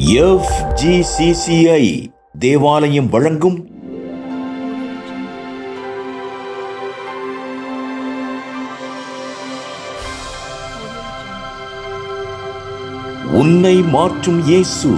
FGCCI தேவாலயம் வழங்கும் உன்னை மாற்றும் இயேசு.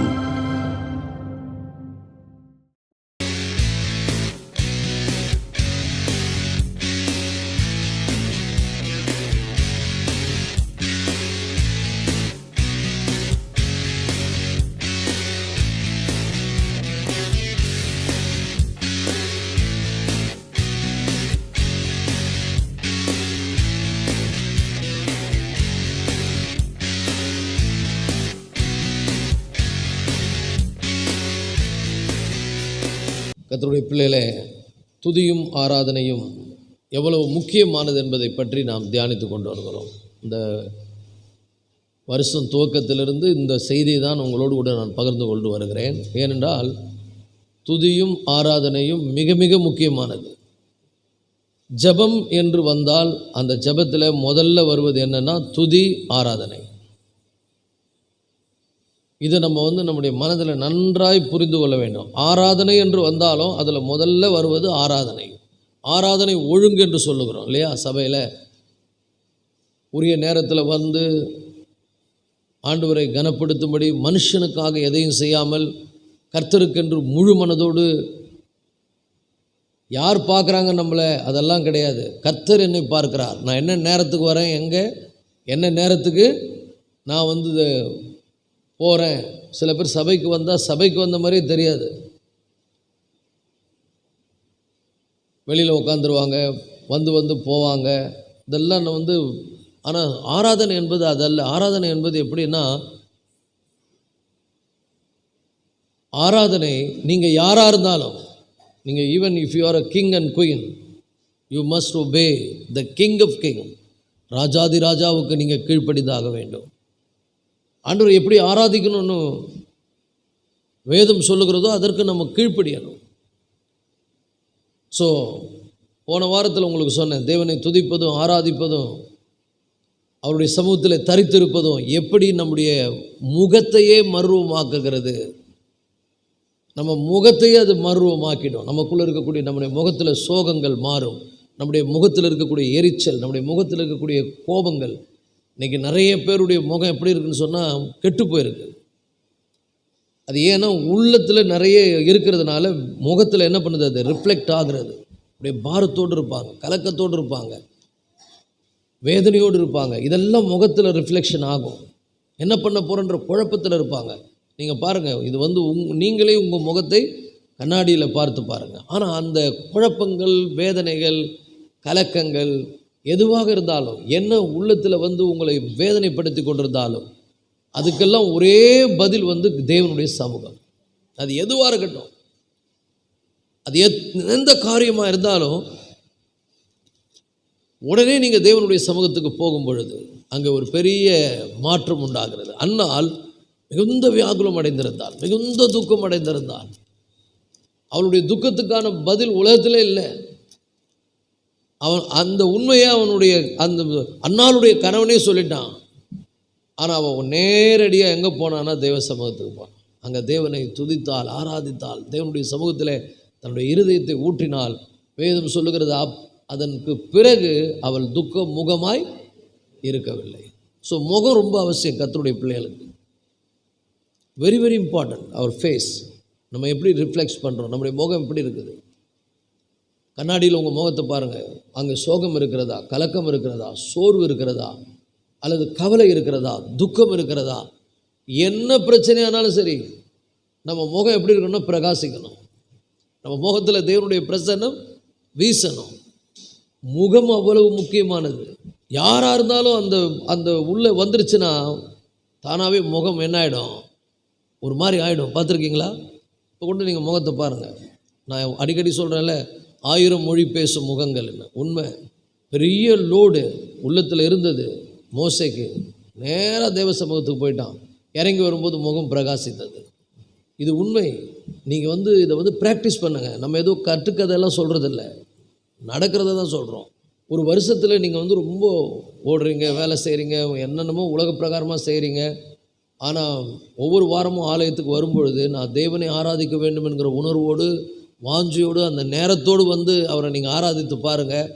கர்த்தருடைய பிள்ளைகளே, துதியும் ஆராதனையும் எவ்வளவு முக்கியமானது என்பதை பற்றி நாம் தியானித்து கொண்டு வருகிறோம். இந்த வருஷம் துவக்கத்திலிருந்து இந்த செய்தியை தான் உங்களோடு கூட நான் பகிர்ந்து கொண்டு வருகிறேன். ஏனென்றால் துதியும் ஆராதனையும் மிக மிக முக்கியமானது. ஜெபம் என்று வந்தால் அந்த ஜெபத்தில் முதல்ல வருவது என்னென்னா துதி, ஆராதனை. இதை நம்ம நம்முடைய மனதில் நன்றாய் புரிந்து கொள்ள வேண்டும். ஆராதனை என்று வந்தாலும் அதில் முதல்ல வருவது ஆராதனை. ஆராதனை ஒழுங்கு என்று சொல்லுகிறோம் இல்லையா? சபையில் உரிய நேரத்தில் வந்து ஆண்டவரை கனப்படுத்தும்படி மனுஷனுக்காக எதையும் செய்யாமல் கர்த்தருக்கென்று முழு மனதோடு, யார் பார்க்குறாங்க நம்மளை அதெல்லாம் கிடையாது. கர்த்தர் என்னை பார்க்கிறார். நான் என்ன நேரத்துக்கு வரேன், எங்கே என்ன நேரத்துக்கு நான் போகிறேன். சில பேர் சபைக்கு வந்தால் சபைக்கு வந்த மாதிரியே தெரியாது. வெளியில் உட்காந்துருவாங்க, வந்து போவாங்க. இதெல்லாம் ஆனால் ஆராதனை என்பது அதல்ல. ஆராதனை என்பது எப்படின்னா, ஆராதனை நீங்கள் யாராக இருந்தாலும், நீங்கள் even if you are a king and queen, you must obey the king of king. ராஜாதி ராஜாவுக்கு நீங்கள் கீழ்ப்படிந்தாக வேண்டும். ஆண்டவரை எப்படி ஆராதிக்கணும்னு வேதம் சொல்லுகிறதோ அதற்கு நம்ம கீழ்ப்படியணும். ஸோ போன வாரத்தில் உங்களுக்கு சொன்னேன், தேவனை துதிப்பதும் ஆராதிப்பதும் அவருடைய சமூகத்தில் தரித்திருப்பதும் எப்படி நம்முடைய முகத்தையே மர்வமாக்குகிறது. நம்ம முகத்தையே அது மர்வமாக்கிடும். நமக்குள்ளே இருக்கக்கூடிய நம்முடைய முகத்தில் சோகங்கள் மாறும். நம்முடைய முகத்தில் இருக்கக்கூடிய எரிச்சல், நம்முடைய முகத்தில் இருக்கக்கூடிய கோபங்கள். இன்றைக்கி நிறைய பேருடைய முகம் எப்படி இருக்குதுன்னு சொன்னால் கெட்டு போயிருக்கு. அது ஏன்னா உள்ளத்தில் நிறைய இருக்கிறதுனால முகத்தில் என்ன பண்ணுது, அது ரிஃப்ளெக்ட் ஆகிறது. அப்படியே பாரத்தோடு இருப்பாங்க, கலக்கத்தோடு இருப்பாங்க, வேதனையோடு இருப்பாங்க. இதெல்லாம் முகத்தில் ரிஃப்ளெக்ஷன் ஆகும். என்ன பண்ண போகிறன்ற குழப்பத்தில் இருப்பாங்க. நீங்கள் பாருங்கள், இது நீங்களே உங்கள் முகத்தை கண்ணாடியில் பார்த்து பாருங்கள். ஆனால் அந்த குழப்பங்கள், வேதனைகள், கலக்கங்கள் எதுவாக இருந்தாலும், என்ன உள்ளத்தில் உங்களை வேதனைப்படுத்தி கொண்டிருந்தாலும், அதுக்கெல்லாம் ஒரே பதில் தேவனுடைய சமூகம். அது எதுவாக இருக்கட்டும், அது எந்த காரியமாக இருந்தாலும் உடனே நீங்கள் தேவனுடைய சமூகத்துக்கு போகும் பொழுது அங்கே ஒரு பெரிய மாற்றம் உண்டாகிறது. அன்னால் மிகுந்த வியாகுலம் அடைந்திருந்தாள், மிகுந்த துக்கம் அடைந்திருந்தாள். அவளுடைய துக்கத்துக்கான பதில் உலகத்திலே இல்லை. அவன் அந்த உண்மையை அவனுடைய அந்த அன்னாளுடைய கணவனே சொல்லிட்டான். ஆனால் அவன் நேரடியாக எங்கே போனான்னா தேவ சமூகத்துக்கு போனான். அங்கே தேவனை துதித்தாள், ஆராதித்தாள், தேவனுடைய சமூகத்தில் தன்னுடைய இருதயத்தை ஊற்றினாள். வேதம் சொல்லுகிறது, அதற்கு பிறகு அவள் துக்க முகமாய் இருக்கவில்லை. ஸோ முகம் ரொம்ப அவசியம் கர்த்தருடைய பிள்ளைகளுக்கு. Very very important. அவர் ஃபேஸ், நம்ம எப்படி ரிஃப்ளெக்ட் பண்ணுறோம், நம்முடைய முகம் எப்படி இருக்குது. கண்ணாடியில் உங்கள் முகத்தை பாருங்கள். அங்கே சோகம் இருக்கிறதா, கலக்கம் இருக்கிறதா, சோர்வு இருக்கிறதா, அல்லது கவலை இருக்கிறதா, துக்கம் இருக்கிறதா, என்ன பிரச்சனையானாலும் சரி, நம்ம முகம் எப்படி இருக்கணும்னா பிரகாசிக்கணும். நம்ம முகத்தில் தேவனுடைய பிரசன்னம் வீசணும். முகம் அவ்வளவு முக்கியமானது. யாராக இருந்தாலும் அந்த உள்ளே வந்துருச்சுன்னா தானாகவே முகம் என்ன ஆகிடும், ஒரு மாதிரி ஆகிடும். பார்த்துருக்கீங்களா? இப்போ கொண்டு நீங்கள் முகத்தை பாருங்கள். நான் அடிக்கடி சொல்கிறேன்ல, 1000 மொழி பேசும் முகங்கள். என்ன உண்மை. பெரிய லோடு உள்ளத்தில் இருந்தது மோசேக்கு. நேராக தேவ சமூகத்துக்கு போயிட்டான். இறங்கி வரும்போது முகம் பிரகாசித்தது. இது உண்மை. நீங்கள் இதை ப்ராக்டிஸ் பண்ணுங்கள். நம்ம ஏதோ கட்டுக்கதையெல்லாம் சொல்கிறதில்ல, நடக்கிறத தான் சொல்கிறோம். ஒரு வருஷத்தில் நீங்கள் ரொம்ப ஓடுறீங்க, வேலை செய்கிறீங்க, என்னென்னமோ உலக பிரகாரமாக செய்கிறீங்க. ஆனால் ஒவ்வொரு வாரமும் ஆலயத்துக்கு வரும்பொழுது நான் தேவனை ஆராதிக்க வேண்டும் என்கிற உணர்வோடு வாஞ்சியோடு அந்த நேரத்தோடு வந்து அவரை நீங்கள் ஆராதித்து பாருங்கள்.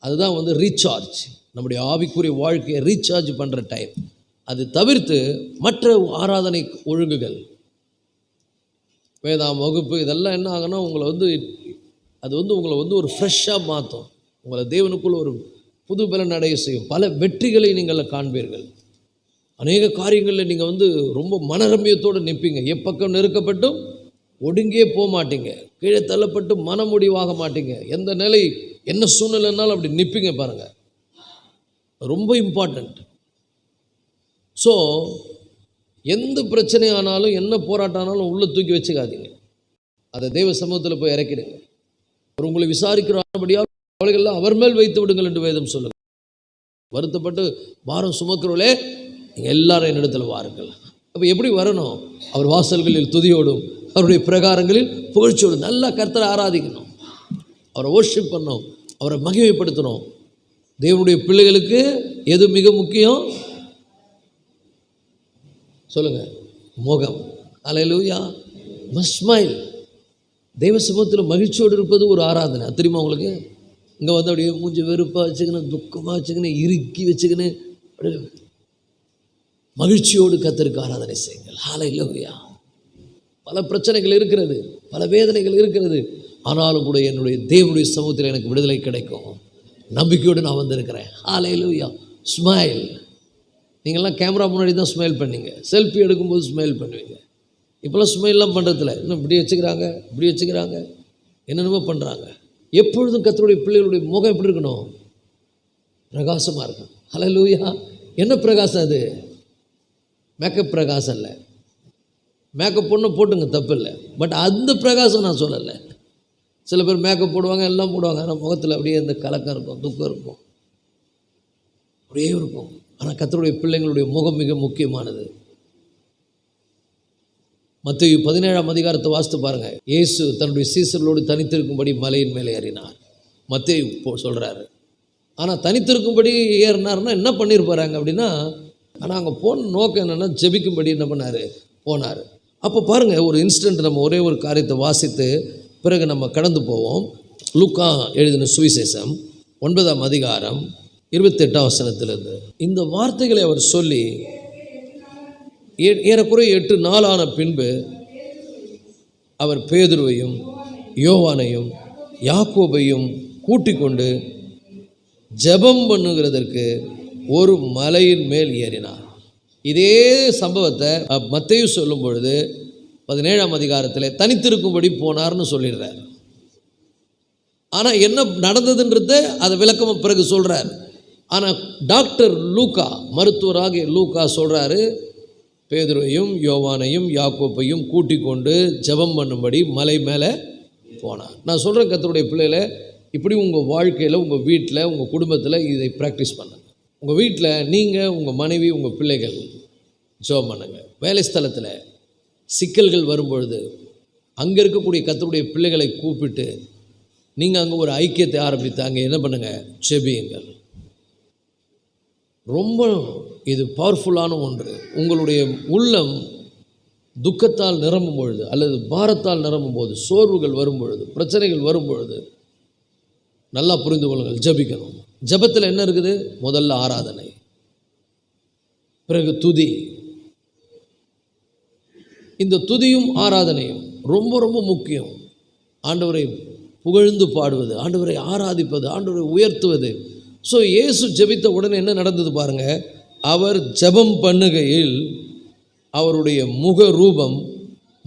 அதுதான் வந்து ரீசார்ஜ், நம்முடைய ஆவிக்குரிய வாழ்க்கையை ரீசார்ஜ் பண்ணுற டைம். அது தவிர்த்து மற்ற ஆராதனை ஒழுங்குகள், வேதாம் வகுப்பு, இதெல்லாம் என்ன ஆகுன்னா உங்களை வந்து அது வந்து உங்களை வந்து ஒரு ஃப்ரெஷ்ஷாக மாற்றும். உங்களை தேவனுக்குள்ள ஒரு புது பலன் அடைய செய்யும். பல வெற்றிகளை நீங்கள் காண்பீர்கள். அநேக காரியங்களில் நீங்கள் வந்து ரொம்ப மனரம்யத்தோடு நிற்பீங்க. எப்பக்கம் நெருக்கப்பட்டும் ஒடுங்கியே போக மாட்டீங்க. கீழே தள்ளப்பட்டு மனமுடிவாக மாட்டீங்க. எந்த நிலை என்ன சூழ்நிலைனாலும் அப்படி நிற்பீங்க பாருங்கள். ரொம்ப இம்பார்ட்டண்ட். ஸோ எந்த பிரச்சனை ஆனாலும் என்ன போராட்டம் ஆனாலும் உள்ளே தூக்கி வச்சுக்காதீங்க. அதை தெய்வ சமூகத்தில் போய் இறக்கிடுங்க. அவர் உங்களை விசாரிக்கிறபடியால் அவர்களெல்லாம் அவர் மேல் வைத்து விடுங்கள் என்று வேதம் சொல்லுங்கள். வருத்தப்பட்டு பாரம் சுமக்கிறவர்களே நீங்கள் எல்லாரும் என்னிடத்தில் வாருங்கள். அப்போ எப்படி வரணும்? அவர் வாசல்களில் துதியோடும் அவருடைய பிரகாரங்களில் புகழ்ச்சியோடும் நல்லா கர்த்தரை ஆராதிக்கணும், அவரை வொர்ஷிப் பண்ணணும், அவரை மகிமைப்படுத்தணும். தேவனுடைய பிள்ளைகளுக்கு எது மிக முக்கியம் சொல்லுங்கள்? முகம். அல்லேலூயா. Must smile. தெய்வ சமூகத்தில் மகிழ்ச்சியோடு இருப்பது ஒரு ஆராதனை. தெரியுமா உங்களுக்கு? இங்கே வந்து அப்படியே மூஞ்சி வெறுப்பாக வச்சுக்கணும், துக்கமாக வச்சுக்கணும், இறுக்கி வச்சுக்கணும், மகிழ்ச்சியோடு கர்த்தருக்கு ஆராதனை செய்யுங்கள். ஹல்லேலூயா. பல பிரச்சனைகள் இருக்கிறது, பல வேதனைகள் இருக்கிறது. ஆனாலும் கூட என்னுடைய தேவனுடைய சமூகத்தில் எனக்கு விடுதலை கிடைக்கும். நம்பிக்கையோடு நான் வந்திருக்கிறேன். ஹல்லேலூயா. ஸ்மைல். நீங்கள்லாம் கேமரா முன்னாடி தான் ஸ்மைல் பண்ணீங்க, செல்ஃபி எடுக்கும்போது ஸ்மைல் பண்ணுவீங்க. இப்போல்லாம் ஸ்மைல்லாம் பண்ணுறதில்ல. இன்னும் இப்படி வச்சுக்கிறாங்க, என்னென்னமோ பண்ணுறாங்க. எப்பொழுதும் கர்த்தருடைய பிள்ளைகளுடைய முகம் எப்படி இருக்கணும்? பிரகாசமாக இருக்கும். ஹல்லேலூயா. என்ன பிரகாசம் அது? மேக்கப் பிரகாசம் இல்லை. மேக்கப் போட்டுங்க, தப்பு இல்லை. பட் அந்த பிரகாசம் நான் சொல்லலை. சில பேர் மேக்கப் போடுவாங்க, எல்லாம் போடுவாங்க, ஆனால் முகத்தில் அப்படியே இந்த கலக்கம் இருக்கும், துக்கம் இருக்கும், அப்படியே இருக்கும். ஆனால் கர்த்தருடைய பிள்ளைங்களுடைய முகம் மிக முக்கியமானது. மத்தேயு 17ஆம் அதிகாரத்தை வாசித்து பாருங்கள். இயேசு தன்னுடைய சீசர்களோடு தனித்திருக்கும்படி மலையின் மேலே ஏறினார். மத்தேயு சொல்கிறாரு. ஆனால் தனித்திருக்கும்படி ஏறினார்னா என்ன பண்ணியிருப்பாங்க அப்படின்னா, ஆனால் அங்கே போன நோக்கம் என்னென்னா ஜெபிக்கும்படி என்ன பண்ணார்? போனார். அப்போ பாருங்கள், ஒரு இன்ஸ்டன்ட் நம்ம ஒரே ஒரு காரியத்தை வாசித்து பிறகு நம்ம கடந்து போவோம். லூக்கா எழுதின சுவிசேஷம் 9ஆம் அதிகாரம் 28ஆம் வசனத்திலிருந்து இந்த வார்த்தைகளை அவர் சொல்லி ஏறக்குறைய 8 நாள் ஆன பின்பு அவர் பேதுருவையும் யோவானையும் யாக்கோபையும் கூட்டிக் கொண்டு ஜெபம் பண்ணுகிறதற்கு ஒரு மலையின் மேல் ஏறினார். இதே சம்பவத்தை மத்தேயு சொல்லும் பொழுது 17ஆம் அதிகாரத்தில் தனித்திருக்கும்படி போனார்னு சொல்லிடுறார். ஆனால் என்ன நடந்ததுன்றது அதை விளக்கமாக பிறகு சொல்கிறார். ஆனால் டாக்டர் லூக்கா, மருத்துவராகிய லூக்கா சொல்கிறாரு, பேதுருவையும் யோவானையும் யாக்கோப்பையும் கூட்டிக் கொண்டு ஜெபம் பண்ணும்படி மலை மேலே போனார். நான் சொல்கிறேன், கர்த்தருடைய பிள்ளைகளை, இப்படி உங்கள் வாழ்க்கையில், உங்கள் வீட்டில், உங்கள் குடும்பத்தில் இதை ப்ராக்டிஸ் பண்ணுங்க. உங்கள் வீட்டில் நீங்கள், உங்கள் மனைவி, உங்கள் பிள்ளைகள் ஜெபம் பண்ணுங்க. வேலை ஸ்தலத்தில் சிக்கல்கள் வரும்பொழுது அங்கே இருக்கக்கூடிய கர்த்தருடைய பிள்ளைகளை கூப்பிட்டு நீங்கள் அங்கே ஒரு ஐக்கியத்தை ஆரம்பித்து அங்கே என்ன பண்ணுங்கள்? ஜெபியுங்கள். ரொம்ப இது பவர்ஃபுல்லான ஒன்று. உங்களுடைய உள்ளம் துக்கத்தால் நிரம்பும் பொழுது அல்லது பாரத்தால் நிரம்பும் போது, சோர்வுகள் வரும் பொழுது, பிரச்சனைகள் வரும் பொழுது நல்லா புரிந்து கொள்ளுங்கள், ஜெபிக்கணும். ஜெபத்தில் என்ன இருக்குது? முதல்ல ஆராதனை, பிறகு துதி. இந்த துதியும் ஆராதனையும் ரொம்ப ரொம்ப முக்கியம். ஆண்டவரை புகழ்ந்து பாடுவது, ஆண்டவரை ஆராதிப்பது, ஆண்டவரை உயர்த்துவது. ஸோ இயேசு ஜெபித்த உடனே என்ன நடந்தது பாருங்கள். அவர் ஜெபம் பண்ணுகையில் அவருடைய முக ரூபம்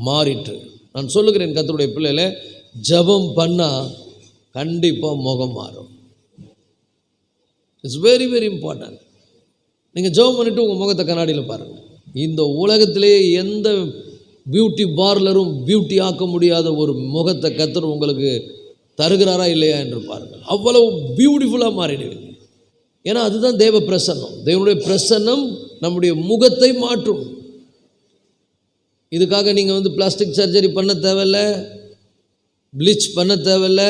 மாறிற்று. நான் சொல்லுகிறேன், கர்த்தருடைய பிள்ளைகளை, ஜெபம் பண்ணால் கண்டிப்பாக முகம் மாறும். It's very very important. நீங்கள் ஜெபம் பண்ணிவிட்டு உங்கள் முகத்தை கண்ணாடியில் பாருங்கள். இந்த உலகத்திலே எந்த பியூட்டி பார்லரும் பியூட்டி ஆக்க முடியாத ஒரு முகத்தை கர்த்தர் உங்களுக்கு தருகிறாரா இல்லையா என்று பாருங்கள். அவ்வளவு பியூட்டிஃபுல்லாக மாறிடுவீங்க. ஏன்னா அதுதான் தேவ பிரசன்னம். தேவனுடைய பிரசன்னம் நம்முடைய முகத்தை மாற்றும். இதுக்காக நீங்கள் வந்து பிளாஸ்டிக் சர்ஜரி பண்ண தேவையில்லை, ப்ளீச் பண்ண தேவையில்லை,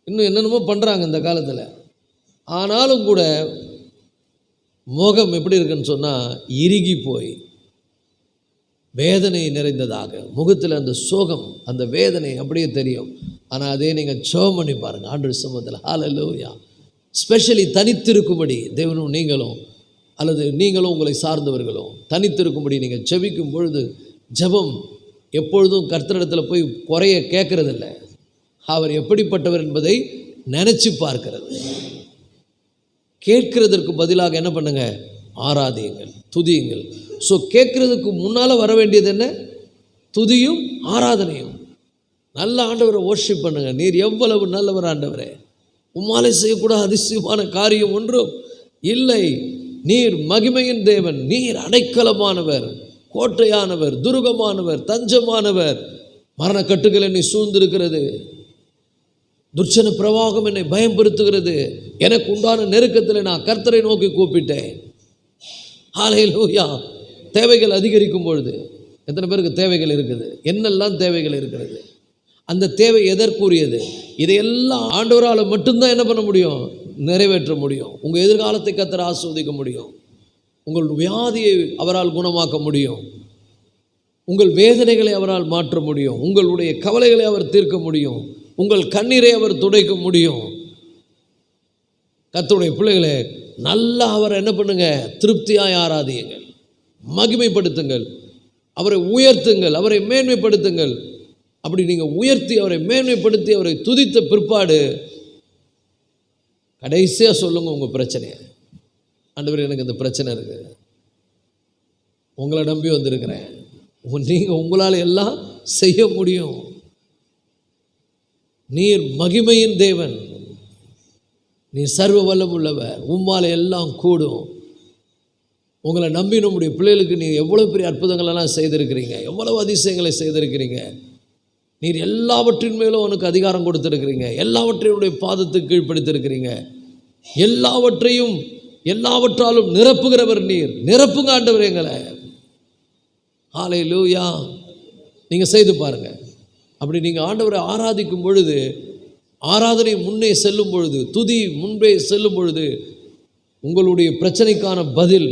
இன்னும் என்னென்னமோ பண்ணுறாங்க இந்த காலத்தில். ஆனாலும் கூட முகம் எப்படி இருக்குன்னு சொன்னால் இறுகி போய் வேதனை நிறைந்ததாக, முகத்தில் அந்த சோகம், அந்த வேதனை அப்படியே தெரியும். ஆனால் அதே நீங்கள் ஜெபம் பண்ணி பாருங்கள் ஆண்டவர் சமூகத்தில். ஹல்லேலூயா. ஸ்பெஷலி தனித்திருக்கும்படி தேவனும் நீங்களும் அல்லது நீங்களும் உங்களை சார்ந்தவர்களும் தனித்திருக்கும்படி நீங்கள் ஜெபிக்கும் பொழுது, ஜெபம் எப்பொழுதும் கர்த்தரிடத்தில் போய் குறைய கேட்கறதில்ல, அவர் எப்படிப்பட்டவர் என்பதை நினச்சி பார்க்கிறது. கேட்கிறதற்கு பதிலாக என்ன பண்ணுங்க, ஆராதியுங்கள், துதியுங்கள். ஸோ கேட்குறதுக்கு முன்னால் வர வேண்டியது என்ன? துதியும் ஆராதனையும். நல்ல ஆண்டவரை வொர்ஷிப் பண்ணுங்க. நீர் எவ்வளவு நல்லவர் ஆண்டவரே, உம்மாலே செய்யக்கூட அதிசயமான காரியம் ஒன்றும் இல்லை. நீர் மகிமையின் தேவன், நீர் அடைக்கலமானவர், கோட்டையானவர், துருகமானவர், தஞ்சமானவர். மரண கட்டுகள் என்னை சூழ்ந்திருக்கிறது, துர்ச்சன பிரவாகம் என்னை பயம்படுத்துகிறது. எனக்கு உண்டான நெருக்கத்தில் நான் கர்த்தரை நோக்கி கூப்பிட்டேன். ஹல்லேலூயா. தேவைகள் அதிகரிக்கும் பொழுது எத்தனை பேருக்கு தேவைகள் இருக்குது? என்னெல்லாம் தேவைகள் இருக்கிறது? அந்த தேவை எதற்குரியது? இதையெல்லாம் ஆண்டவரால் மட்டும்தான் என்ன பண்ண முடியும்? நிறைவேற்ற முடியும். உங்கள் எதிர்காலத்தை கர்த்தர் ஆசீர்வதிக்க முடியும். உங்கள் வியாதியை அவரால் குணமாக்க முடியும். உங்கள் வேதனைகளை அவரால் மாற்ற முடியும். உங்களுடைய கவலைகளை அவர் தீர்க்க முடியும். உங்கள் கண்ணீரை அவர் துடைக்க முடியும். கர்த்தருடைய பிள்ளைகளே, நல்லா அவரை என்ன பண்ணுங்க, திருப்தியாய் ஆராதியுங்கள், மகிமைப்படுத்துங்கள், அவரை உயர்த்துங்கள், அவரை மேன்மைப்படுத்துங்கள். அப்படி நீங்கள் உயர்த்தி அவரை மேன்மைப்படுத்தி அவரை துதித்த பிற்பாடு கடைசியாக சொல்லுங்க உங்கள் பிரச்சனையை. ஆண்டவரே, எனக்கு இந்த பிரச்சனை இருக்குது, உங்களை நம்பி வந்திருக்கிறேன், நீங்கள் உங்களால் எல்லாம் செய்ய முடியும். நீர் மகிமையின் தேவன், நீர் சர்வ வல்லம் உள்ளவர், உம்மால் எல்லாம் கூடும். உங்களை நம்பி நம்முடைய பிள்ளைகளுக்கு நீங்கள் எவ்வளோ பெரிய அற்புதங்களெல்லாம் செய்திருக்கிறீங்க, எவ்வளவு அதிசயங்களை செய்திருக்கிறீங்க. நீர் எல்லாவற்றின் மேலும் உனக்கு அதிகாரம் கொடுத்துருக்கிறீங்க, எல்லாவற்றையுடைய பாதத்துக்கு கீழ்ப்படுத்திருக்கிறீங்க, எல்லாவற்றாலும் நிரப்புகிறவர் நீர். நிரப்புங்க ஆண்டவர் எங்களை. ஹல்லேலூயா. நீங்கள் செய்து பாருங்கள். அப்படி நீங்கள் ஆண்டவரை ஆராதிக்கும் பொழுது, ஆராதனை முன்னே செல்லும் பொழுது, துதி முன்பே செல்லும் பொழுது, உங்களுடைய பிரச்சனைக்கான பதில்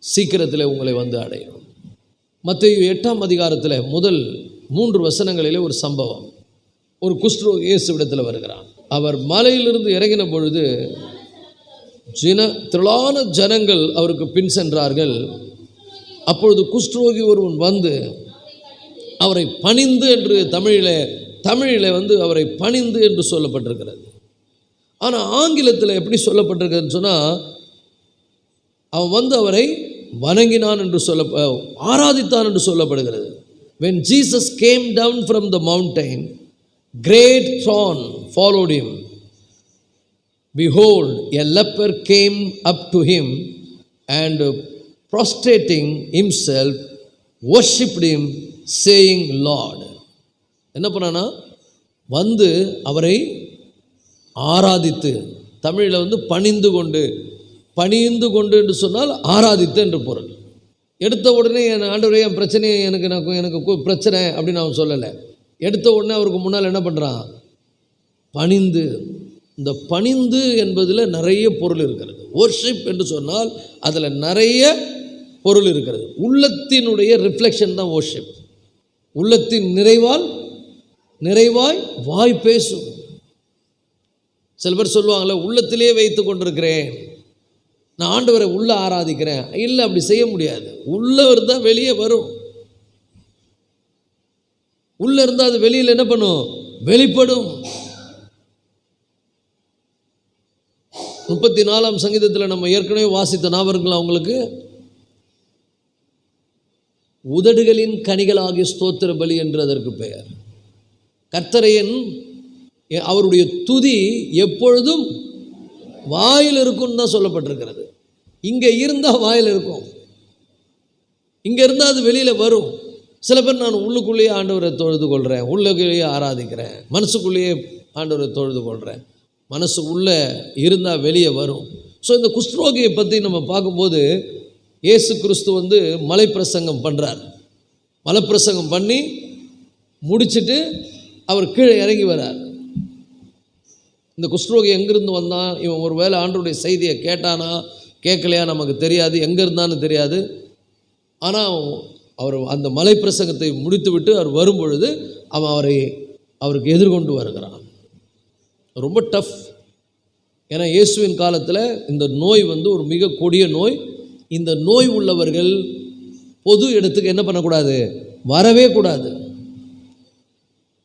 சீக்கிரத்தில் உங்களை வந்து அடையும். மத்தேயு 8ஆம் அதிகாரத்தில் முதல் 3 வசனங்களிலே ஒரு சம்பவம். ஒரு குஷ்டரோகி இயேசுவிடத்தில் வருகிறான். அவர் மலையிலிருந்து இறங்கின பொழுது திரளான ஜனங்கள் அவருக்கு பின் சென்றார்கள். அப்பொழுது குஷ்டரோகி ஒருவன் வந்து அவரை பணிந்து என்று தமிழில் வந்து அவரை பணிந்து என்று சொல்லப்பட்டிருக்கிறது. ஆனால் ஆங்கிலத்தில் எப்படி சொல்லப்பட்டிருக்கிறதுன்னு சொன்னால், அவன் வந்து அவரை வணங்கினான் என்று ஆராதித்தான் என்று சொல்லப்படுகிறது. When Jesus came down from the mountain, great throng followed him. Behold, a leper came up to him and prostrating himself, worshipped him, saying, Lord. என்ன பண்ணானா, வந்து அவரை ஆராதித்து, தமிழில் வந்து பணிந்து கொண்டு என்று சொன்னால் ஆராதித்து என்று பொருள். எடுத்த உடனே என் ஆண்டவரே, என் பிரச்சனையை எனக்கு பிரச்சனை அப்படின்னு அவன் சொல்லலை. எடுத்த உடனே அவருக்கு முன்னால் என்ன பண்ணுறான், பணிந்து. இந்த பணிந்து என்பதில் நிறைய பொருள் இருக்கிறது. வொர்ஷிப் என்று சொன்னால் அதில் நிறைய பொருள் இருக்கிறது. உள்ளத்தினுடைய ரிஃப்ளெக்ஷன் தான் வொர்ஷிப். உள்ளத்தின் நிறைவாய் வாய் பேசும். சில பேர் சொல்லுவாங்களே, உள்ளத்திலே வைத்து கொண்டிருக்கிறேன், நான் ஆண்டவரை உள்ள ஆராதிக்கிறேன். இல்லை, அப்படி செய்ய முடியாது. உள்ளே இருந்தால் வெளியே வரும். உள்ளே இருந்தால் அது வெளியில் என்ன பண்ணும், வெளிப்படும். 34ஆம் சங்கீதத்தில் நம்ம ஏற்கனவே வாசித்த ஞாபகங்கள் அவங்களுக்கு, உதடுகளின் கனிகளாகிய ஸ்தோத்திர பலி என்று அதற்கு பெயர். கர்த்தரையின் அவருடைய துதி எப்பொழுதும் வாயில் இருக்கும்னு தான் சொல்லப்பட்டிருக்கிறது. இங்கே இருந்தால் வாயில் இருக்கும், இங்கே இருந்தால் அது வெளியில் வரும். சில பேர் நான் உள்ளுக்குள்ளேயே ஆண்டவரை தொழுது கொள்கிறேன், உள்ளுக்குள்ளேயே ஆராதிக்கிறேன், மனசுக்குள்ளேயே ஆண்டவரை தொழுது கொள்கிறேன். மனசு உள்ளே இருந்தால் வெளியே வரும். ஸோ இந்த குஷ்டரோகியை பற்றி நம்ம பார்க்கும்போது, இயேசு கிறிஸ்து வந்து மலைப்பிரசங்கம் பண்ணுறார். மலைப்பிரசங்கம் பண்ணி முடிச்சுட்டு அவர் கீழே இறங்கி வரார். இந்த குஷ்டரோகி எங்கிருந்து வந்தான், இவன் ஒரு வேளை ஆண்டவருடைய செய்தியை கேட்டானா கேட்கலையா நமக்கு தெரியாது, எங்கே இருந்தான்னு தெரியாது. ஆனால் அவர் அந்த மலை பிரசங்கத்தை முடித்துவிட்டு அவர் வரும்பொழுது அவன் அவருக்கு எதிர்கொண்டு வருகிறான். ரொம்ப டஃப். ஏன்னா இயேசுவின் காலத்தில் இந்த நோய் ஒரு மிக கொடிய நோய். இந்த நோய் உள்ளவர்கள் பொது இடத்துக்கு என்ன பண்ணக்கூடாது, வரவே கூடாது.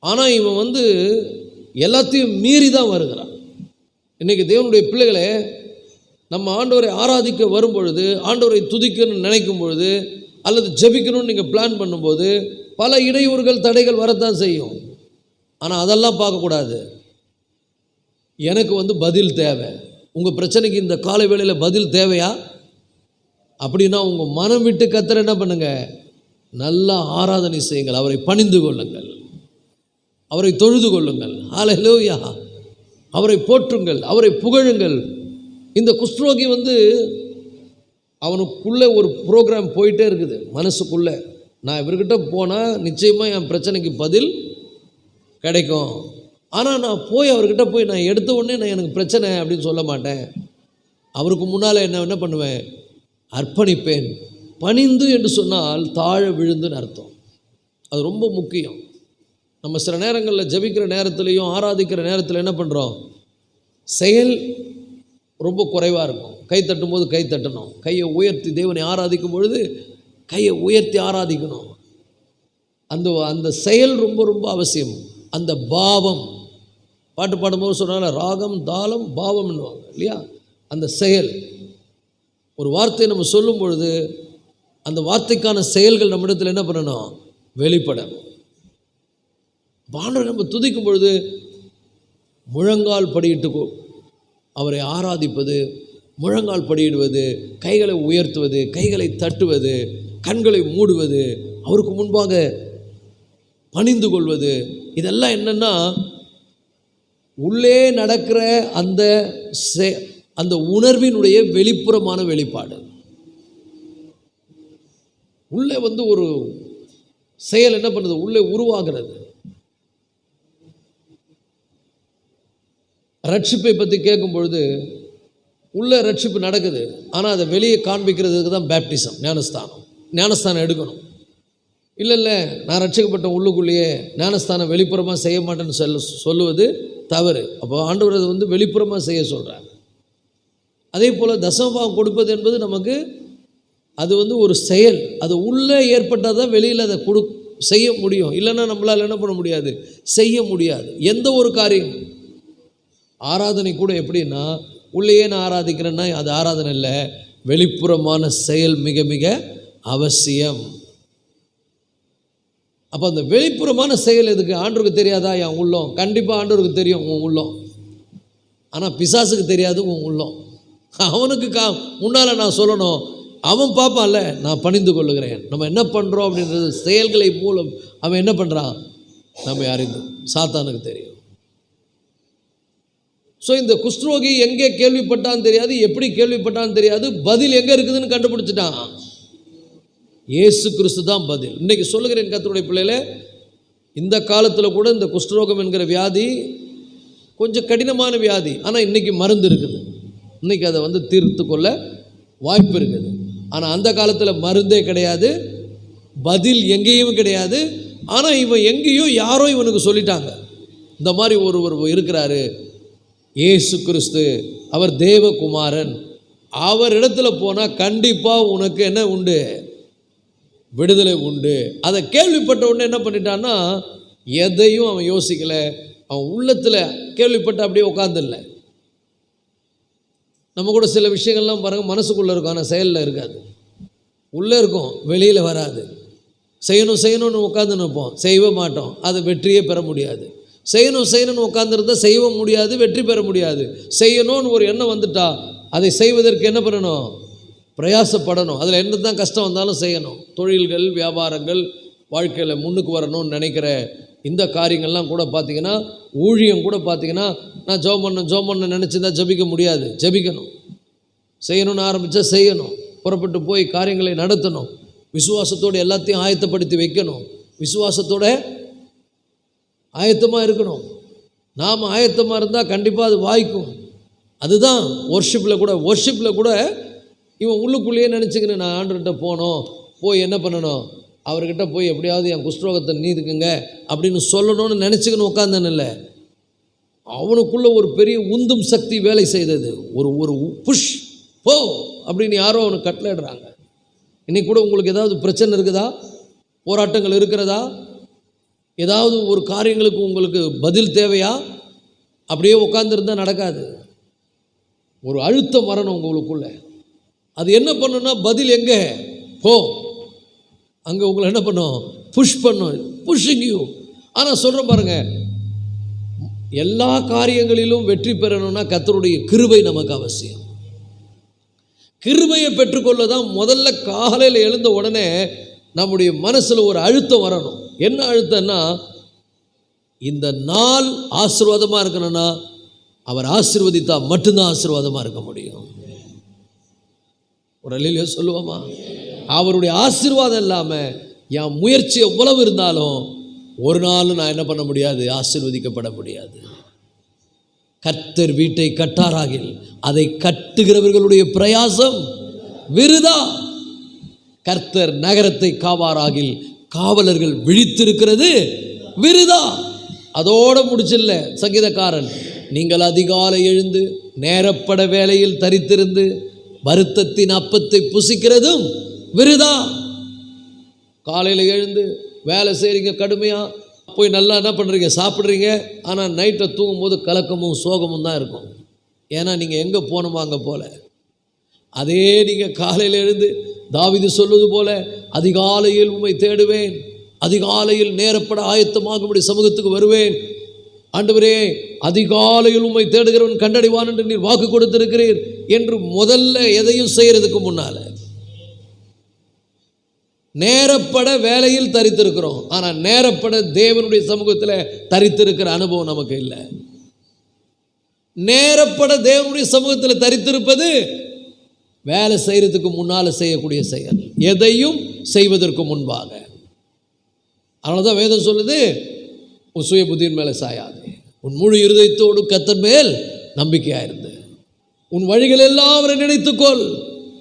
ஆனால் இவன் எல்லாத்தையும் மீறி தான் வருகிறான். இன்றைக்கி தேவனுடைய பிள்ளைகளே, நம்ம ஆண்டவரை ஆராதிக்க வரும்பொழுது, ஆண்டவரை துதிக்கணும்னு நினைக்கும் பொழுது, அல்லது ஜெபிக்கணும்னு நீங்கள் பிளான் பண்ணும்போது பல இடையூறுகள் தடைகள் வரத்தான் செய்யும். ஆனால் அதெல்லாம் பார்க்கக்கூடாது. எனக்கு பதில் தேவை. உங்கள் பிரச்சனைக்கு இந்த காலை வேளையில் பதில் தேவையா அப்படின்னா உங்கள் மனம் விட்டு கர்த்தரை என்ன பண்ணுங்கள், நல்லா ஆராதனை செய்யுங்கள், அவரை பணிந்து கொள்ளுங்கள், அவரை தொழுது கொள்ளுங்கள். ஹல்லேலூயா. அவரை போற்றுங்கள், அவரை புகழுங்கள். இந்த குஷ்டரோகி அவனுக்குள்ளே ஒரு ப்ரோக்ராம் போயிட்டே இருக்குது மனசுக்குள்ளே. நான் இவர்கிட்ட போனால் நிச்சயமாக என் பிரச்சனைக்கு பதில் கிடைக்கும். ஆனால் நான் அவர்கிட்ட போய் நான் எடுத்த உடனே நான் எனக்கு பிரச்சனை அப்படின்னு சொல்ல மாட்டேன். அவருக்கு முன்னால் என்ன பண்ணுவேன், அர்ப்பணிப்பேன். பணிந்து என்று சொன்னால் தாழ விழுந்துன்னு அர்த்தம். அது ரொம்ப முக்கியம். நம்ம சில நேரங்களில் ஜெபிக்கிற நேரத்துலையும் ஆராதிக்கிற நேரத்தில் என்ன பண்ணுறோம், செயல் ரொம்ப குறைவாக இருக்கும். கை தட்டும்போது கை தட்டணும், கையை உயர்த்தி தேவனை ஆராதிக்கும் பொழுது கையை உயர்த்தி ஆராதிக்கணும். அந்த செயல் ரொம்ப ரொம்ப அவசியம். அந்த பாவம், பாட்டு பாடும்போது சொன்னால ராகம் தாளம் பாவம்னுவாங்க இல்லையா, அந்த செயல். ஒரு வார்த்தையை நம்ம சொல்லும் பொழுது அந்த வார்த்தைக்கான செயல்கள் நம்மிடத்தில் என்ன பண்ணணும், வெளிப்படணும். ஆண்டவரை நம்ம துதிக்கும் பொழுது முழங்கால் படியிட்டு அவரை ஆராதிப்பது, முழங்கால் படியிடுவது, கைகளை உயர்த்துவது, கைகளை தட்டுவது, கண்களை மூடுவது, அவருக்கு முன்பாக பணிந்து கொள்வது, இதெல்லாம் என்னென்னா உள்ளே நடக்கிற அந்த உணர்வினுடைய வெளிப்புறமான வெளிப்பாடு. உள்ளே ஒரு செயல் என்ன பண்ணுது, உள்ளே உருவாகிறது. ரட்சிப்பை பற்றி கேட்கும் பொழுது உள்ளே ரட்சிப்பு நடக்குது, ஆனால் அதை வெளியே காண்பிக்கிறதுக்கு தான் பேப்டிசம், ஞானஸ்தானம் எடுக்கணும். இல்லை நான் ரட்சிக்கப்பட்ட உள்ளுக்குள்ளேயே ஞானஸ்தானம் வெளிப்புறமாக செய்ய மாட்டேன்னு சொல்லுவது தவறு. அப்போ ஆண்டவர் அதை வெளிப்புறமாக செய்ய சொல்கிறார். அதே போல் தசமபாகம் கொடுப்பது என்பது நமக்கு அது ஒரு செயல். அது உள்ளே ஏற்பட்டால் தான் வெளியில் அதை செய்ய முடியும். இல்லைன்னா நம்மளால் என்ன பண்ண முடியாது, செய்ய முடியாது. எந்த ஒரு காரியம், ஆராதனை கூட எப்படின்னா உள்ளேயே நான் ஆராதிக்கிறேன்னா அது ஆராதனை இல்லை, வெளிப்புறமான செயல் மிக மிக அவசியம். அப்போ அந்த வெளிப்புறமான செயல் எதுக்கு, ஆண்டவருக்கு தெரியாதா என் உள்ளம்? கண்டிப்பாக ஆண்டவருக்கு தெரியும் உன் உள்ளம். ஆனால் பிசாசுக்கு தெரியாது உன் உள்ளம். அவனுக்கு முன்னால் நான் சொல்லணும், அவன் பார்ப்பான்ல, நான் பணிந்து கொள்ளுகிறேன். நம்ம என்ன பண்ணுறோம் அப்படின்றது செயல்களை மூலம் அவன் என்ன பண்ணுறான், நம்ம அறிந்து சாத்தானுக்கு தெரியும். ஸோ இந்த குஷ்டரோகி எங்கே கேள்விப்பட்டான்னு தெரியாது, எப்படி கேள்விப்பட்டான்னு தெரியாது, பதில் எங்கே இருக்குதுன்னு கண்டுபிடிச்சிட்டான். இயேசு கிறிஸ்து தான் பதில். இன்றைக்கி சொல்லுகிறேன் கர்த்தருடைய பிள்ளைகளே, இந்த காலத்தில் கூட இந்த குஷ்டரோகம் என்கிற வியாதி கொஞ்சம் கடினமான வியாதி. ஆனால் இன்றைக்கி மருந்து இருக்குது, இன்றைக்கி அதை தீர்த்து கொள்ள வாய்ப்பு இருக்குது. ஆனால் அந்த காலத்தில் மருந்தே கிடையாது, பதில் எங்கேயும் கிடையாது. ஆனால் இவன் எங்கேயோ யாரோ இவனுக்கு சொல்லிட்டாங்க, இந்த மாதிரி ஒருவர் இருக்கிறாரு, இயேசு கிறிஸ்து, அவர் தேவகுமாரன், அவர் இடத்துல போனால் கண்டிப்பாக உனக்கு என்ன உண்டு, விடுதலை உண்டு. அதை கேள்விப்பட்ட உடனே என்ன பண்ணிட்டான்னா எதையும் அவன் யோசிக்கலை. அவன் உள்ளத்தில் கேள்விப்பட்ட அப்படியே உட்காந்துடல. நம்ம கூட சில விஷயங்கள்லாம் பாருங்கள், மனசுக்குள்ளே இருக்கும், ஆனால் செயலில் இருக்காது. உள்ளே இருக்கும், வெளியில் வராது. செய்யணும்னு உட்காந்து நிற்போம், செய்யவே மாட்டோம், அது வெற்றியே பெற முடியாது. செய்யணும்னு உட்காந்துருந்தால் செய்யவும் முடியாது, வெற்றி பெற முடியாது. செய்யணும்னு ஒரு எண்ணம் வந்துட்டா அதை செய்வதற்கு என்ன பண்ணணும், பிரயாசப்படணும். அதில் என்ன தான் கஷ்டம் வந்தாலும் செய்யணும். தொழில்கள், வியாபாரங்கள், வாழ்க்கையில் முன்னுக்கு வரணும்னு நினைக்கிற இந்த காரியங்கள்லாம் கூட பார்த்திங்கன்னா, ஊழியம் கூட பார்த்திங்கன்னா, நான் ஜெபம் பண்ண நினச்சிதான் ஜெபிக்க முடியாது. ஜெபிக்கணும், செய்யணும்னு ஆரம்பித்தா செய்யணும், புறப்பட்டு போய் காரியங்களை நடத்தணும், விசுவாசத்தோடு எல்லாத்தையும் ஆயத்தப்படுத்தி வைக்கணும், விசுவாசத்தோட ஆயத்தமாக இருக்கணும். நாம் ஆயத்தமாக இருந்தால் கண்டிப்பாக அது வாய்க்கும். அதுதான் ஒர்ஷிப்பில் கூட இவன் உள்ளுக்குள்ளேயே நினச்சிக்கின்னு நான் ஆண்டர்கிட்ட போனோம், போய் என்ன பண்ணணும், அவர்கிட்ட போய் எப்படியாவது என் குஷ்டரோகத்தை நீதுக்குங்க அப்படின்னு சொல்லணும்னு நினச்சிக்கின்னு உட்காந்தான. இல்லை, அவனுக்குள்ள ஒரு பெரிய உந்தும் சக்தி வேலை செய்தது. ஒரு புஷ் போ அப்படின்னு யாரோ அவனுக்கு கட்டளையிடுறாங்க. இன்னைக்கு கூட உங்களுக்கு ஏதாவது பிரச்சனை இருக்குதா, போராட்டங்கள் இருக்கிறதா, ஏதாவது ஒரு காரியங்களுக்கு உங்களுக்கு பதில் தேவையா? அப்படியே உட்காந்துருந்தா நடக்காது. ஒரு அழுத்தம் வரணும் உங்களுக்குள்ள. அது என்ன பண்ணுன்னா, பதில் எங்கே போ, அங்கே உங்களை என்ன பண்ணும், புஷ் பண்ணும், புஷ்ஷிங் யூ. ஆனால் சொல்கிறேன் பாருங்க, எல்லா காரியங்களிலும் வெற்றி பெறணும்னா கர்த்தருடைய கிருபை நமக்கு அவசியம். கிருபையை பெற்றுக்கொள்ள தான் முதல்ல காலையில் எழுந்த உடனே நம்முடைய மனசில் ஒரு அழுத்தம் வரணும். என்ன அழுத்தம்னா, இந்த நாள் ஆசீர்வாதமாக இருக்கணும்னா அவர் ஆசீர்வதித்தா மட்டும்தான் ஆசீர்வாதமாக இருக்க முடியும். ஒரு அல்லேலூயா சொல்லுவோமா? அவருடைய ஆசீர்வாதம் இல்லாமல் என் முயற்சி எவ்வளவு இருந்தாலும் ஒரு நாள் நான் என்ன பண்ண முடியாது, ஆசீர்வதிக்கப்பட முடியாது. கர்த்தர் வீட்டை கட்டாராகில் அதை கட்டுகிறவர்களுடைய பிரயாசம் விருதா. கர்த்தர் நகரத்தை காவாராகில் காவலர்கள் விழித்திருக்கிறது விருதா. அதோட முடிச்சில்ல சங்கீதக்காரன், நீங்கள் அதிகாலை எழுந்து நேரப்பட வேலையில் தரித்திருந்து வருத்தத்தின் அப்பத்தை புசிக்கிறதும் விருதா. காலையில் எழுந்து வேலை செய்கிறீங்க, கடுமையாக போய் நல்லா என்ன பண்ணுறீங்க, சாப்பிட்றீங்க. ஆனால் நைட்டில் தூங்கும்போது கலக்கமும் சோகமும் தான் இருக்கும். ஏன்னா நீங்கள் எங்கே போகணுமோ அங்கே போல. அதே நீங்கள் காலையில் எழுந்து தாவீது சொல்வது போல, அதிகாலையில் உம்மை தேடுவேன், அதிகாலையில் நேரப்பட ஆயத்தமாகும்படி சமூகத்துக்கு வருவேன். ஆண்டவரே, அதிகாலையில் உம்மை தேடுகிறவன் கண்டடைவான் என்று நீர் வாக்கு கொடுத்திருக்கிறீர் என்று முதல்ல எதையும் செய்கிறதுக்கு முன்னால் நேரப்பட வேலையில் தரித்திருக்கிறோம். ஆனால் நேரப்பட தேவனுடைய சமூகத்தில் தரித்திருக்கிற அனுபவம் நமக்கு இல்லை. நேரப்பட தேவனுடைய சமூகத்தில் தரித்திருப்பது வேலை செய்கிறதுக்கு முன்னால் செய்யக்கூடிய செயல், எதையும் செய்வதற்கு முன்பாக. அதனால தான் வேதம் சொல்லுது, உன் சுய புத்தியின் மேலே சாயாது, உன் முழு இருதயத்தோடு கர்த்தர் மேல் நம்பிக்கையாயிருந்து உன் வழிகள் எல்லாம் அவரை நினைத்துக்கொள்.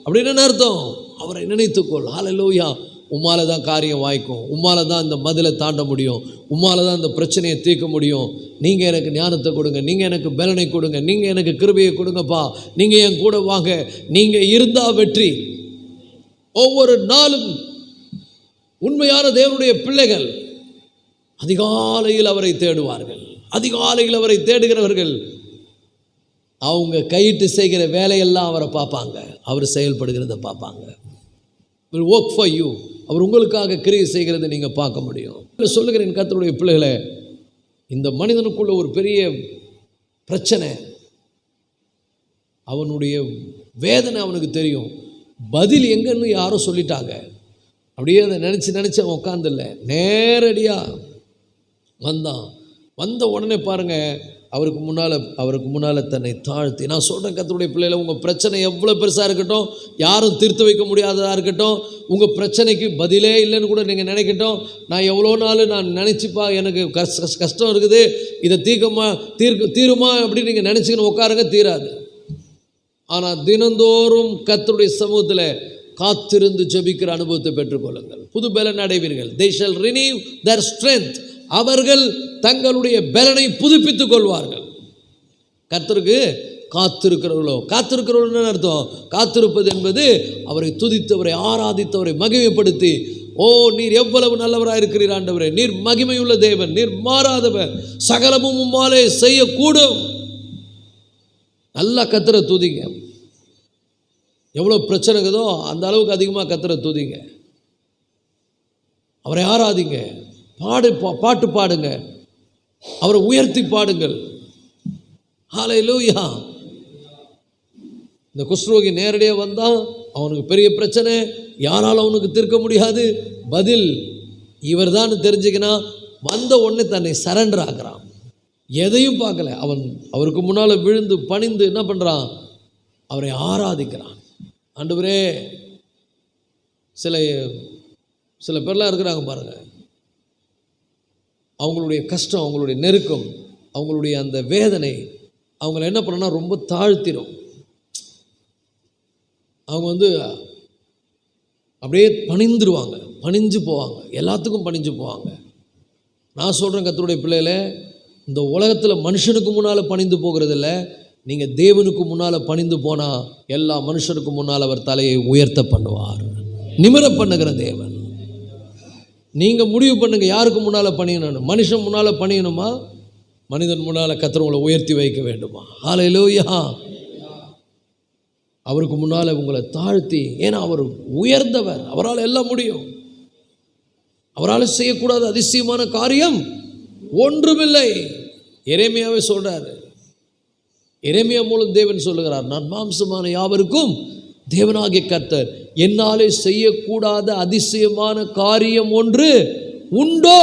அப்படின்னு என்ன அர்த்தம்? அவரை நினைத்துக்கொள். ஹல்லேலூயா. உம்மால தான் காரியம் வாய்க்கும், உம்மால தான் இந்த மதிலை தாண்ட முடியும், உம்மால தான் இந்த பிரச்சனையை தீர்க்க முடியும். நீங்கள் எனக்கு ஞானத்தை கொடுங்க, நீங்கள் எனக்கு பலனை கொடுங்க, நீங்கள் எனக்கு கிருபையை கொடுங்கப்பா, நீங்கள் என் கூட வாங்க, நீங்கள் இருந்தால் வெற்றி. ஒவ்வொரு நாளும் உண்மையான தேவனுடைய பிள்ளைகள் அதிகாலையில் அவரை தேடுவார்கள். அதிகாலையில் அவரை தேடுகிறவர்கள் அவங்க கையிட்டு செய்கிற வேலையெல்லாம் அவரை பார்ப்பாங்க, அவர் செயல்படுகிறத பார்ப்பாங்க. will work for you. அவர் உங்களுக்காக கிரியை செய்கிறதை நீங்கள் பார்க்க முடியும். சொல்லுகிறேன் கர்த்தருடைய பிள்ளைகளை, இந்த மனிதனுக்குள்ள ஒரு பெரிய பிரச்சனை, அவனுடைய வேதனை அவனுக்கு தெரியும். பதில் எங்கன்னு யாரோ சொல்லிட்டாங்க. அப்படியே அதை நினச்சி அவன் உட்காந்துல்ல, நேரடியாக வந்த உடனே பாருங்கள், அவருக்கு முன்னால் தன்னை தாழ்த்தி. நான் சொல்கிறேன் கர்த்தருடைய பிள்ளைகளை, உங்கள் பிரச்சனை எவ்வளோ பெருசாக இருக்கட்டும், யாரும் தீர்த்து வைக்க முடியாததாக இருக்கட்டும், உங்கள் பிரச்சனைக்கு பதிலே இல்லைன்னு கூட நீங்கள் நினைக்கட்டும், நான் எவ்வளோ நாள் நான் நினச்சிப்பா எனக்கு கஷ்டம் இருக்குது, இதை தீருமா அப்படின்னு நீங்கள் நினச்சிக்கின்னு உட்காருங்க, தீராது. ஆனால் தினந்தோறும் கர்த்தருடைய சமூகத்தில் காத்திருந்து ஜெபிக்கிற அனுபவத்தை பெற்றுக்கொள்ளுங்கள், புது பலன் அடைவீர்கள். they shall renew their strength. அவர்கள் தங்களுடைய பலனை புதுப்பித்துக் கொள்வார்கள். கர்த்தருக்கு காத்திருக்கிறவர்களோ அர்த்தம், காத்திருப்பது என்பது அவரை துதித்தவரை ஆராதித்தவரை மகிமைப்படுத்தி, ஓ நீர் எவ்வளவு நல்லவராக இருக்கிறீர் ஆண்டவரே, நீர் மகிமையுள்ள தேவன், நீர் மாறாதவர், சகலமும் உம்மாலே செய்யக்கூடும். நல்லா கர்த்தரை துதிங்க. எவ்வளோ பிரச்சனை இருக்குதோ அந்த அளவுக்கு அதிகமாக கர்த்தரை துதிங்க, அவரை ஆராதிங்க, பாட்டு பாடுங்க, அவரை உயர்த்தி பாடுங்கள். ஹல்லேலூயா. இந்த குஷ்ரோகி நேரடியாக வந்தான், அவனுக்கு பெரிய பிரச்சனை, யாராலும் அவனுக்கு தீர்க்க முடியாது. பதில் இவர் தான் தெரிஞ்சுக்கினா, வந்த உடனே தன்னை சரண்டர் ஆகிறான், எதையும் பார்க்கல. அவருக்கு முன்னால் விழுந்து பணிந்து என்ன பண்ணுறான், அவரை ஆராதிக்கிறான். ஆண்டவரே, சில பேர்லாம் இருக்கிறாங்க பாருங்கள், அவங்களுடைய கஷ்டம், அவங்களுடைய நெருக்கம், அவங்களுடைய அந்த வேதனை அவங்கள என்ன பண்ணனா ரொம்ப தாழ்த்திடும். அவங்க அப்படியே பணிந்துருவாங்க, பணிஞ்சு போவாங்க, எல்லாத்துக்கும் பணிஞ்சு போவாங்க. நான் சொல்கிறேன் கர்த்தருடைய பிள்ளைகளே, இந்த உலகத்தில் மனுஷனுக்கு முன்னால் பணிந்து போகிறதில்ல, நீங்கள் தேவனுக்கு முன்னால் பணிந்து போனால் எல்லா மனுஷனுக்கு முன்னால் அவர் தலையை உயர்த்த பண்ணுவார், நிமிர பண்ணுகிற தேவன். நீங்கள் முடிவு பண்ணுங்க, யாருக்கு முன்னால் பணியணும்? மனுஷன் முன்னால் பணியணுமா, மனிதன் முன்னால் கர்த்தர் உங்களை உயர்த்தி வைக்க வேண்டுமா? ஹல்லேலூயா. அவருக்கு முன்னால் உங்களை தாழ்த்தி, ஏன்னா அவர் உயர்ந்தவர், அவரால் எல்லாம் முடியும். அவரால் செய்யக்கூடாத அதிசயமான காரியம் ஒன்றுமில்லை. எரேமியாவே சொல்றாரு. எரேமியா மூலம் தேவன் சொல்லுகிறார், நான் மாம்சமான யாவருக்கும் தேவனாகிய கர்த்தர், என்னாலே செய்யக்கூடாத அதிசயமான காரியம் ஒன்று உண்டோ?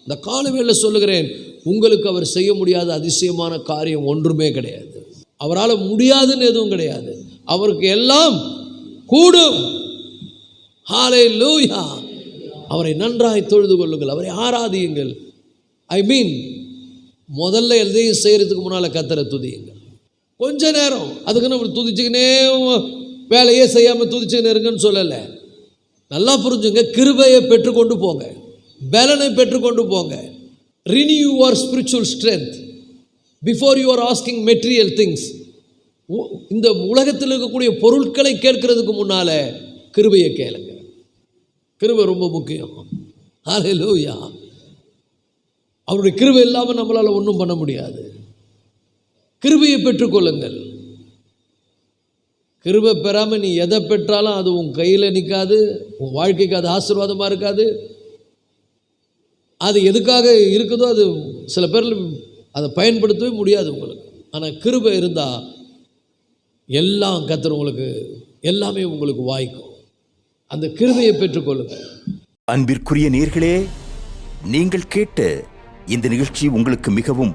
இந்த காலவேளை சொல்லுகிறேன், உங்களுக்கு அவர் செய்ய முடியாத அதிசயமான காரியம் ஒன்றுமே கிடையாது. அவரால் முடியாதுன்னு எதுவும் கிடையாது. அவருக்கு எல்லாம் கூடும். ஹல்லேலூயா. அவரை நன்றாய் தொழுது கொள்ளுங்கள், அவரை ஆராதியுங்கள். முதல்ல எதையும் செய்கிறதுக்கு முன்னால் கர்த்தரை துதியுங்கள். கொஞ்ச நேரம் அதுக்கு நம்ம துதிச்சுக்கினே வேலையே செய்யாமல் துதிச்சுக்கினே இருக்குன்னு சொல்லலை. நல்லா புரிஞ்சுங்க, கிருபையை பெற்றுக்கொண்டு போங்க, பலனை பெற்றுக்கொண்டு போங்க. Renew your spiritual strength before you are asking material things. இந்த உலகத்தில் இருக்கக்கூடிய பொருட்களை கேட்கறதுக்கு முன்னால் கிருபையை கேளுங்க. கிருபை ரொம்ப முக்கியம். ஹல்லேலூயா. அவருடைய கிருபை இல்லாமல் நம்மளால் ஒன்றும் பண்ண முடியாது. கிருபையை பெற்றுக்கொள்ளுங்கள். கிருபை பெறாமல் நீ எதை பெற்றாலும் அது உன் கையில் நிற்காது, உன் வாழ்க்கைக்கு அது ஆசீர்வாதமாக இருக்காது. அது எதுக்காக இருக்குதோ அது சில பேரில் அதை பயன்படுத்தவே முடியாது உங்களுக்கு. ஆனால் கிருபை இருந்தால் எல்லாம் கர்த்தர் உங்களுக்கு எல்லாமே உங்களுக்கு வாய்க்கும். அந்த கிருபையை பெற்றுக்கொள்ளுங்கள். அன்பிற்குரிய நேயர்களே, நீங்கள் கேட்ட இந்த நிகழ்ச்சி உங்களுக்கு மிகவும்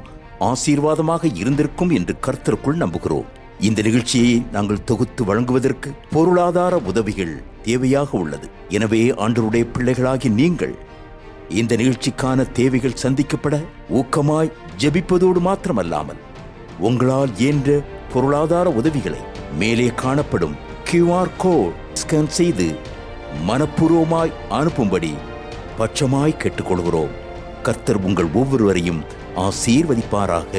ஆசீர்வாதமாக இருந்திருக்கும் என்று கர்த்தருக்குள் நம்புகிறோம். இந்த நிகழ்ச்சியை நாங்கள் தொகுத்து வழங்குவதற்கு பொருளாதார உதவிகள் தேவையாக உள்ளது. எனவே ஆண்டவருடைய பிள்ளைகளாகி நீங்கள் இந்த நிகழ்ச்சிக்கான தேவைகள் சந்திக்கப்பட ஊக்கமாய் ஜெபிப்பதோடு மாத்திரமல்லாமல் உங்களால் இயன்ற பொருளாதார உதவிகளை மேலே காணப்படும் QR கோட் ஸ்கேன் செய்து மனப்பூர்வமாய் அனுப்பும்படி பட்சமாய் கேட்டுக்கொள்கிறோம். கர்த்தர் உங்கள் ஒவ்வொருவரையும் ஆசீர்வதிப்பாராக.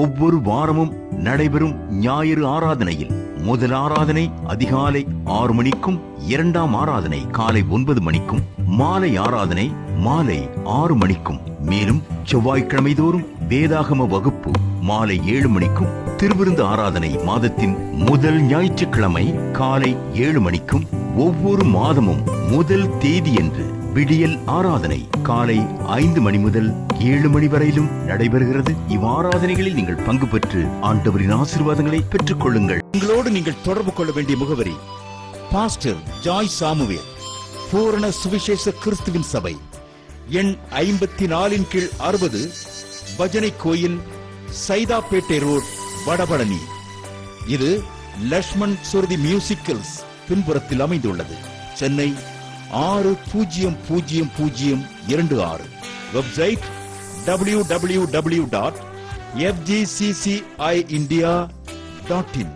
ஒவ்வொரு வாரமும் நடைபெறும் ஞாயிறு ஆராதனையில் முதல் ஆராதனை அதிகாலை 6 மணிக்கும், 2ஆம் ஆராதனை காலை 9 மணிக்கும், மாலை ஆராதனை மாலை 6 மணிக்கும், மேலும் செவ்வாய்க்கிழமை தோறும் வேதாகம வகுப்பு மாலை 7 மணிக்கும், திருவிருந்து ஆராதனை மாதத்தின் முதல் ஞாயிற்றுக்கிழமை காலை 7 மணிக்கும், ஒவ்வொரு மாதமும் முதல் தேதியன்று விடியல் ஆராதனை காலை 5 மணி முதல் 7 மணி வரையிலும் நடைபெறுகிறது. இவ்வாராதனைகளில் நீங்கள் பங்கு பெற்று ஆண்டவரின் ஆசீர்வாதங்களை பெற்றுக் கொள்ளுங்கள். உங்களோடு நீங்கள் தொடர்பு கொள்ள வேண்டிய முகவரி: பாஸ்டர் ஜாய் சாமுவேல், பூரண சுவிசேஷ கிறிஸ்துவின் சபை, எண் 54/60, பஜனை கோயில், சைதாப்பேட்டை ரோட், வடபழனி. இது லட்சுமண் சுருதி மியூசிக்கல்ஸ் பின்புறத்தில் அமைந்துள்ளது. சென்னை 600026. Website www.fgcciindia.in.